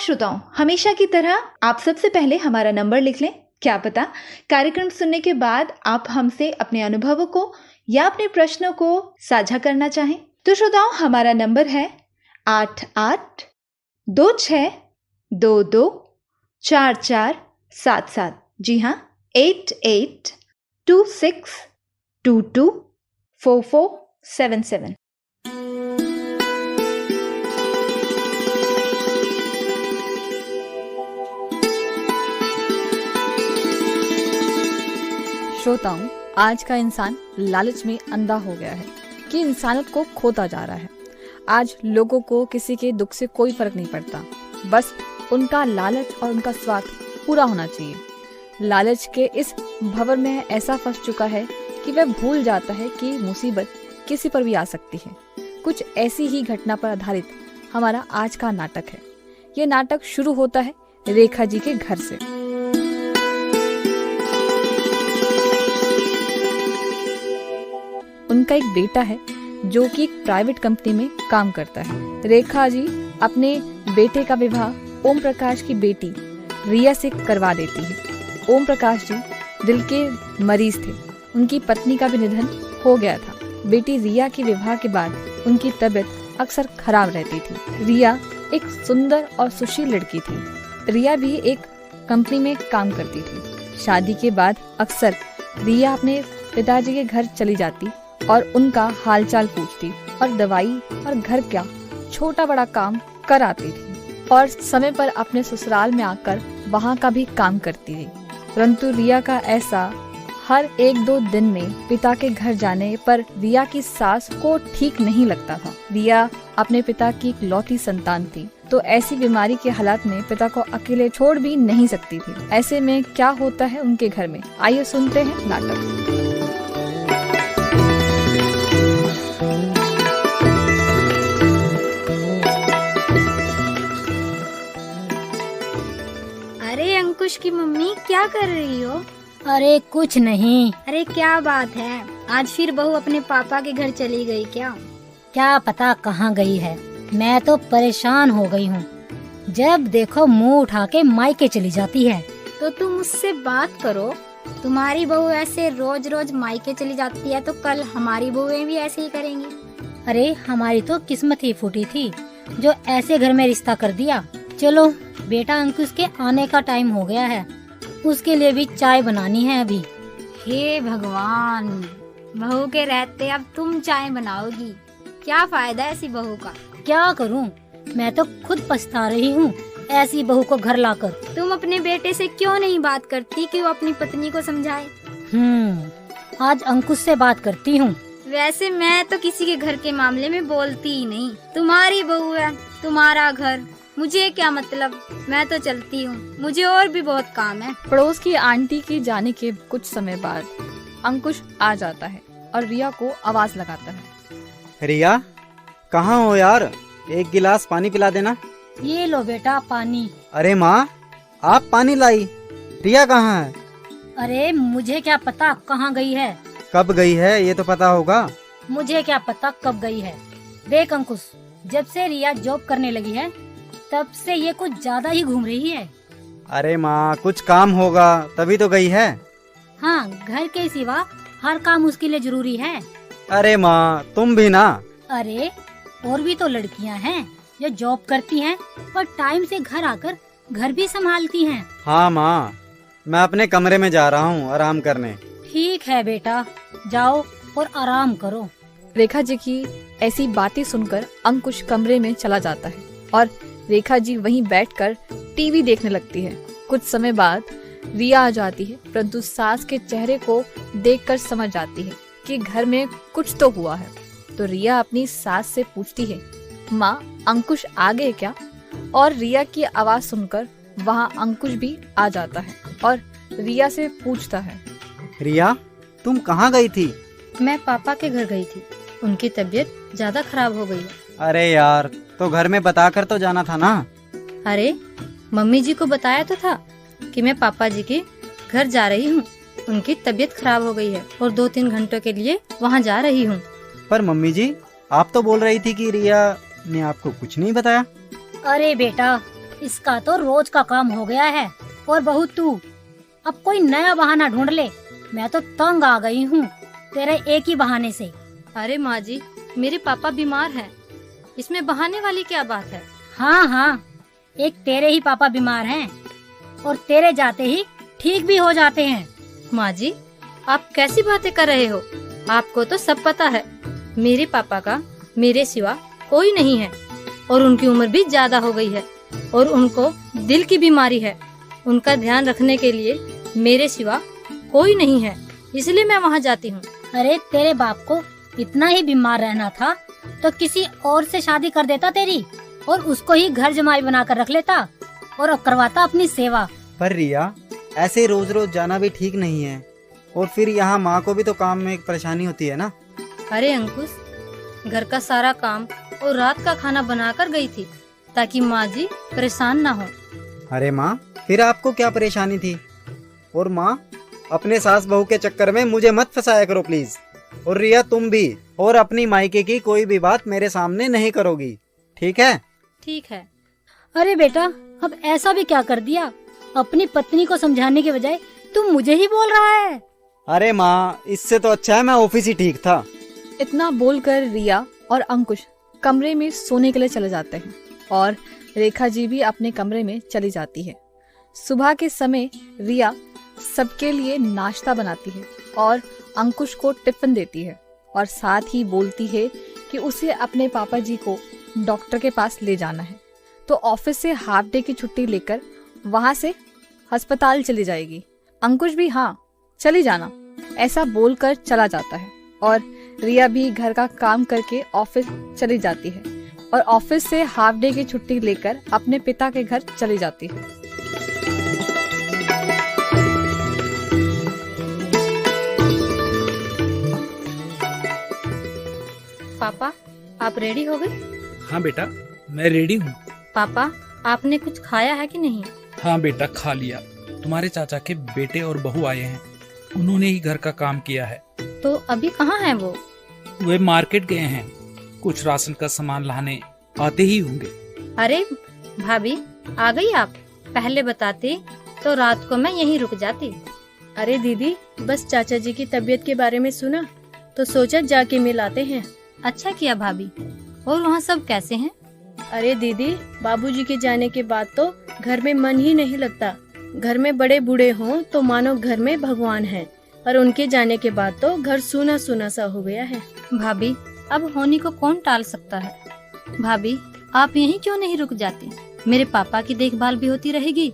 श्रोताओं, हमेशा की तरह आप सबसे पहले हमारा नंबर लिख लें। क्या पता कार्यक्रम सुनने के बाद आप हमसे अपने अनुभवों को या अपने प्रश्नों को साझा करना चाहें। तो श्रोताओं, हमारा नंबर है 8826224477। जी हाँ, 8826224477। श्रोताओं, आज का इंसान लालच में अंधा हो गया है कि इंसानियत को खोता जा रहा है। आज लोगों को किसी के दुख से कोई फर्क नहीं पड़ता, बस उनका लालच और उनका स्वार्थ पूरा होना चाहिए। लालच के इस भंवर में ऐसा फंस चुका है कि वह भूल जाता है कि मुसीबत किसी पर भी आ सकती है। कुछ ऐसी ही घटना पर आधारित हमारा आज का नाटक है। ये नाटक शुरू होता है रेखा जी के घर से। उनका एक बेटा है जो कि एक प्राइवेट कंपनी में काम करता है। रेखा जी अपने बेटे का विवाह ओम प्रकाश की बेटी रिया से करवा देती है। ओम प्रकाश जी दिल के मरीज थे, उनकी पत्नी का भी निधन हो गया था। बेटी रिया के विवाह के बाद उनकी तबीयत अक्सर खराब रहती थी। रिया एक सुंदर और सुशील लड़की थी। रिया भी एक कंपनी में काम करती थी। शादी के बाद अक्सर रिया अपने पिताजी के घर चली जाती और उनका हालचाल पूछती और दवाई और घर का छोटा बड़ा काम कराती थी और समय पर अपने ससुराल में आकर वहाँ का भी काम करती थी। परंतु रिया का ऐसा हर 1-2 दिन में पिता के घर जाने पर रिया की सास को ठीक नहीं लगता था। रिया अपने पिता की इकलौती संतान थी, तो ऐसी बीमारी के हालात में पिता को अकेले छोड़ भी नहीं सकती थी। ऐसे में क्या होता है उनके घर में, आइए सुनते हैं नाटक। अंकुश की मम्मी क्या कर रही हो? अरे कुछ नहीं। अरे क्या बात है, आज फिर बहू अपने पापा के घर चली गई क्या? क्या पता कहाँ गई है, मैं तो परेशान हो गई हूँ। जब देखो मुंह उठा के मायके चली जाती है। तो तुम उससे बात करो। तुम्हारी बहू ऐसे रोज रोज मायके चली जाती है तो कल हमारी बहुएं भी ऐसे ही करेंगी। अरे हमारी तो किस्मत ही फूटी थी जो ऐसे घर में रिश्ता कर दिया। चलो बेटा, अंकुश के आने का टाइम हो गया है, उसके लिए भी चाय बनानी है अभी। हे भगवान, बहू के रहते अब तुम चाय बनाओगी? क्या फायदा ऐसी बहू का? क्या करूं, मैं तो खुद पछता रही हूँ ऐसी बहू को घर लाकर। तुम अपने बेटे से क्यों नहीं बात करती कि वो अपनी पत्नी को समझाए? आज अंकुश से बात करती हूँ। वैसे मैं तो किसी के घर के मामले में बोलती ही नहीं। तुम्हारी बहू है, तुम्हारा घर, मुझे क्या मतलब। मैं तो चलती हूँ, मुझे और भी बहुत काम है। पड़ोस की आंटी के जाने के कुछ समय बाद अंकुश आ जाता है और रिया को आवाज लगाता है। रिया, कहाँ हो यार? एक गिलास पानी पिला देना। ये लो बेटा पानी। अरे माँ, आप पानी लाई, रिया कहाँ है? अरे मुझे क्या पता कहाँ गई है। कब गई है ये तो पता होगा। मुझे क्या पता कब गई है। देख अंकुश, जब से रिया जॉब करने लगी है तब से ये कुछ ज्यादा ही घूम रही है। अरे माँ, कुछ काम होगा तभी तो गई है। हाँ, घर के सिवा हर काम उसके लिए जरूरी है। अरे माँ, तुम भी ना। अरे और भी तो लड़कियाँ हैं जो जॉब करती हैं और टाइम से घर आकर घर भी संभालती हैं। हाँ माँ, मैं अपने कमरे में जा रहा हूँ आराम करने। ठीक है बेटा, जाओ और आराम करो। रेखा जी की ऐसी बातें सुनकर अंकुश कमरे में चला जाता है और रेखा जी वहीं बैठकर टीवी देखने लगती है। कुछ समय बाद रिया आ जाती है, परंतु सास के चेहरे को देखकर समझ जाती है कि घर में कुछ तो हुआ है। तो रिया अपनी सास से पूछती है, माँ अंकुश आ गए क्या? और रिया की आवाज सुनकर वहाँ अंकुश भी आ जाता है और रिया से पूछता है, रिया तुम कहाँ गई थी? मैं पापा के घर गई थी, उनकी तबीयत ज्यादा खराब हो गई है। अरे यार, तो घर में बताकर तो जाना था ना। अरे मम्मी जी को बताया तो था कि मैं पापा जी के घर जा रही हूँ, उनकी तबीयत खराब हो गई है और 2-3 घंटों के लिए वहाँ जा रही हूँ। पर मम्मी जी, आप तो बोल रही थी कि रिया ने आपको कुछ नहीं बताया। अरे बेटा, इसका तो रोज का काम हो गया है। और बहू तू अब कोई नया बहाना ढूंढ ले, मैं तो तंग आ गई हूँ तेरे एक ही बहाने से। अरे माँ जी, मेरे पापा बीमार हैं, इसमें बहाने वाली क्या बात है। हाँ हाँ, एक तेरे ही पापा बीमार हैं और तेरे जाते ही ठीक भी हो जाते हैं। माँ जी, आप कैसी बातें कर रहे हो? आपको तो सब पता है, मेरे पापा का मेरे सिवा कोई नहीं है और उनकी उम्र भी ज्यादा हो गई है और उनको दिल की बीमारी है। उनका ध्यान रखने के लिए मेरे सिवा कोई नहीं है, इसलिए मैं वहाँ जाती हूँ। अरे तेरे बाप को इतना ही बीमार रहना था तो किसी और से शादी कर देता तेरी, और उसको ही घर जमाई बनाकर रख लेता और अब करवाता अपनी सेवा। पर रिया, ऐसे रोज रोज जाना भी ठीक नहीं है, और फिर यहाँ माँ को भी तो काम में परेशानी होती है ना। अरे अंकुश, घर का सारा काम और रात का खाना बनाकर गई थी ताकि माँ जी परेशान ना हो। अरे माँ, फिर आपको क्या परेशानी थी? और माँ, अपने सास बहू के चक्कर में मुझे मत फंसाया करो प्लीज। और रिया तुम भी, और अपनी मायके की कोई भी बात मेरे सामने नहीं करोगी, ठीक है? ठीक है। अरे बेटा, अब ऐसा भी क्या कर दिया? अपनी पत्नी को समझाने के बजाय तू मुझे ही बोल रहा है। अरे माँ, इससे तो अच्छा है मैं ऑफिस ही ठीक था। इतना बोलकर रिया और अंकुश कमरे में सोने के लिए चले जाते हैं और रेखा जी भी अपने कमरे में चली जाती है। सुबह के समय रिया सबके लिए नाश्ता बनाती है और अंकुश को टिफिन देती है और साथ ही बोलती है कि उसे अपने पापा जी को डॉक्टर के पास ले जाना है, तो ऑफिस से हाफ डे की छुट्टी लेकर वहां से अस्पताल चली जाएगी। अंकुश भी हाँ चली जाना ऐसा बोलकर चला जाता है और रिया भी घर का काम करके ऑफिस चली जाती है और ऑफिस से हाफ डे की छुट्टी लेकर अपने पिता के घर चली जाती है। पापा, आप रेडी हो गए? हाँ बेटा, मैं रेडी हूँ। पापा, आपने कुछ खाया है कि नहीं? हाँ बेटा, खा लिया। तुम्हारे चाचा के बेटे और बहू आए हैं, उन्होंने ही घर का काम किया है। तो अभी कहाँ हैं वो? वे मार्केट गए हैं, कुछ राशन का सामान लाने, आते ही होंगे। अरे भाभी, आ गई आप? पहले बताती तो रात को मैं यहीं रुक जाती। अरे दीदी, बस चाचा जी की तबीयत के बारे में सुना तो सोचा जाके मिल आते हैं। अच्छा किया भाभी। और वहाँ सब कैसे हैं? अरे दीदी, बाबूजी के जाने के बाद तो घर में मन ही नहीं लगता। घर में बड़े बूढ़े हों तो मानो घर में भगवान हैं, और उनके जाने के बाद तो घर सूना सूना सा हो गया है। भाभी, अब होनी को कौन टाल सकता है। भाभी, आप यहीं क्यों नहीं रुक जाती? मेरे पापा की देखभाल भी होती रहेगी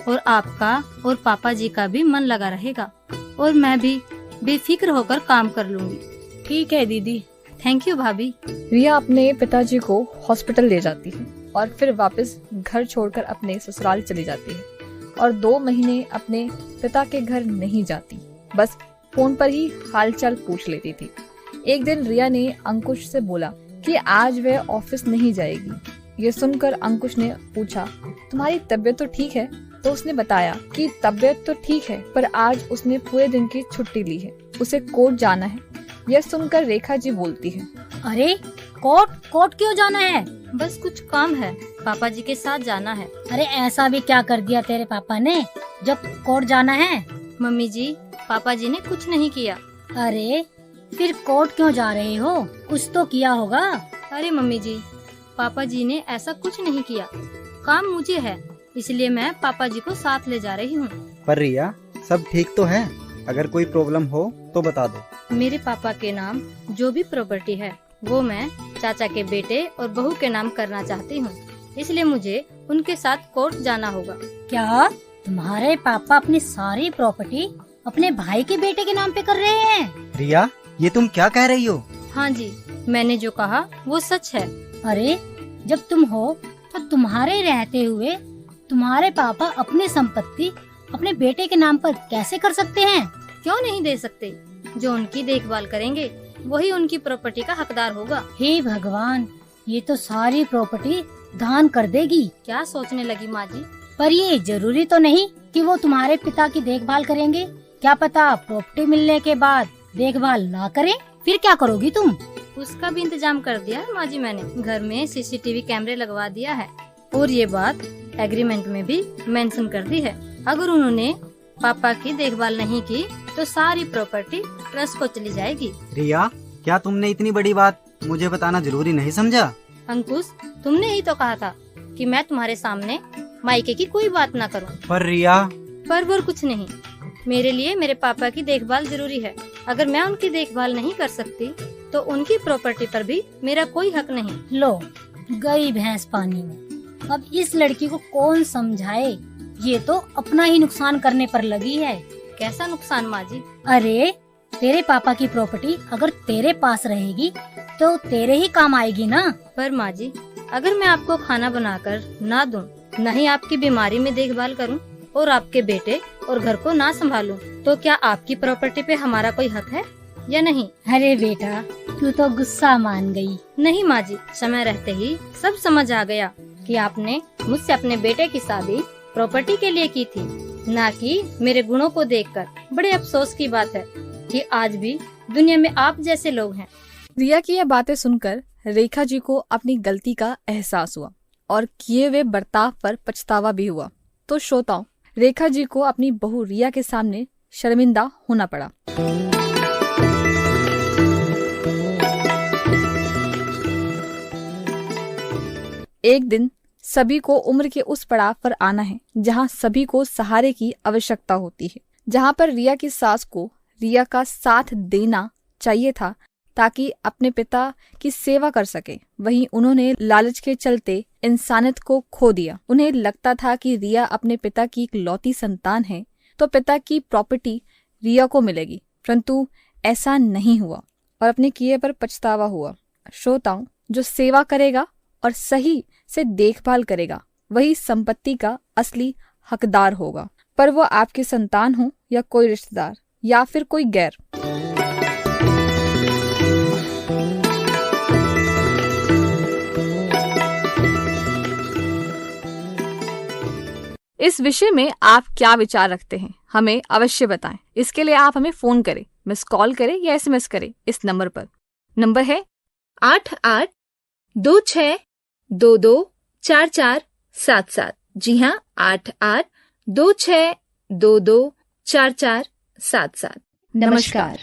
और आपका और पापा जी का भी मन लगा रहेगा और मैं भी बेफिक्र होकर काम कर लूंगी। ठीक है दीदी। थैंक यू भाभी। रिया अपने पिताजी को हॉस्पिटल ले जाती है और फिर वापस घर छोड़कर अपने ससुराल चली जाती है और 2 महीने अपने पिता के घर नहीं जाती, बस फोन पर ही हालचाल पूछ लेती थी। एक दिन रिया ने अंकुश से बोला कि आज वह ऑफिस नहीं जाएगी। ये सुनकर अंकुश ने पूछा, तुम्हारी तबीयत तो ठीक है? तो उसने बताया कि तबीयत तो ठीक है, पर आज उसने पूरे दिन की छुट्टी ली है, उसे कोर्ट जाना है। यह सुनकर रेखा जी बोलती है, अरे कोर्ट क्यों जाना है? बस कुछ काम है, पापा जी के साथ जाना है। अरे ऐसा भी क्या कर दिया तेरे पापा ने जब कोर्ट जाना है? मम्मी जी, पापा जी ने कुछ नहीं किया। अरे फिर कोर्ट क्यों जा रहे हो? कुछ तो किया होगा। अरे मम्मी जी, पापा जी ने ऐसा कुछ नहीं किया, काम मुझे है, इसलिए मैं पापा जी को साथ ले जा रही हूँ। पर रिया, सब ठीक तो है? अगर कोई प्रॉब्लम हो तो बता दो। मेरे पापा के नाम जो भी प्रॉपर्टी है वो मैं चाचा के बेटे और बहू के नाम करना चाहती हूँ, इसलिए मुझे उनके साथ कोर्ट जाना होगा। क्या तुम्हारे पापा अपनी सारी प्रॉपर्टी अपने भाई के बेटे के नाम पे कर रहे हैं? रिया, ये तुम क्या कह रही हो? हाँ जी, मैंने जो कहा वो सच है। अरे जब तुम हो तो तुम्हारे रहते हुए तुम्हारे पापा अपनी संपत्ति अपने बेटे के नाम पर कैसे कर सकते हैं? क्यों नहीं दे सकते? जो उनकी देखभाल करेंगे वही उनकी प्रॉपर्टी का हकदार होगा। हे भगवान, ये तो सारी प्रॉपर्टी दान कर देगी। क्या सोचने लगी माँ जी? पर ये जरूरी तो नहीं कि वो तुम्हारे पिता की देखभाल करेंगे। क्या पता प्रॉपर्टी मिलने के बाद देखभाल ना करें, फिर क्या करोगी तुम? उसका भी इंतजाम कर दिया है माँ जी मैंने। घर में CCTV कैमरे लगवा दिया है, और ये बात एग्रीमेंट में भी मेंशन कर दी है। अगर उन्होंने पापा की देखभाल नहीं की तो सारी प्रॉपर्टी ट्रस्ट को चली जाएगी। रिया, क्या तुमने इतनी बड़ी बात मुझे बताना जरूरी नहीं समझा? अंकुश, तुमने ही तो कहा था कि मैं तुम्हारे सामने मायके की कोई बात ना करूं। पर रिया, पर कुछ नहीं, मेरे लिए मेरे पापा की देखभाल जरूरी है। अगर मैं उनकी देखभाल नहीं कर सकती तो उनकी प्रॉपर्टी पर भी मेरा कोई हक नहीं। लो, गई भैंस पानी में। अब इस लड़की को कौन समझाए? ये तो अपना ही नुकसान करने पर लगी है। कैसा नुकसान माँ जी? अरे, तेरे पापा की प्रॉपर्टी अगर तेरे पास रहेगी तो तेरे ही काम आएगी ना। पर माँ जी, अगर मैं आपको खाना बनाकर ना दूं, न ही आपकी बीमारी में देखभाल करूं और आपके बेटे और घर को ना संभालूं, तो क्या आपकी प्रॉपर्टी पे हमारा कोई हक है या नहीं? अरे बेटा, तू तो गुस्सा मान गई। नहीं माँ जी, समय रहते ही सब समझ आ गया कि आपने मुझसे अपने बेटे की शादी प्रॉपर्टी के लिए की थी, ना कि मेरे गुणों को देखकर। बड़े अफसोस की बात है कि आज भी दुनिया में आप जैसे लोग हैं। रिया की यह बातें सुनकर रेखा जी को अपनी गलती का एहसास हुआ और किए हुए बर्ताव पर पछतावा भी हुआ। तो श्रोताओं, रेखा जी को अपनी बहू रिया के सामने शर्मिंदा होना पड़ा। एक दिन सभी को उम्र के उस पड़ाव पर आना है जहां सभी को सहारे की आवश्यकता होती है। जहां पर रिया की सास को रिया का साथ देना चाहिए था ताकि अपने पिता की सेवा कर सके, वहीं उन्होंने लालच के चलते इंसानियत को खो दिया। उन्हें लगता था कि रिया अपने पिता की इकलौती संतान है तो पिता की प्रॉपर्टी रिया को मिलेगी, परंतु ऐसा नहीं हुआ और अपने किए पर पछतावा हुआ। श्रोताओं, जो सेवा करेगा और सही से देखभाल करेगा वही संपत्ति का असली हकदार होगा, पर वो आपकी संतान हो या कोई रिश्तेदार या फिर कोई गैर। इस विषय में आप क्या विचार रखते हैं, हमें अवश्य बताएं। इसके लिए आप हमें फोन करें, मिस कॉल करें या SMS करें इस नंबर पर। नंबर है 8826224477। जी हाँ, 8826224477। नमस्कार।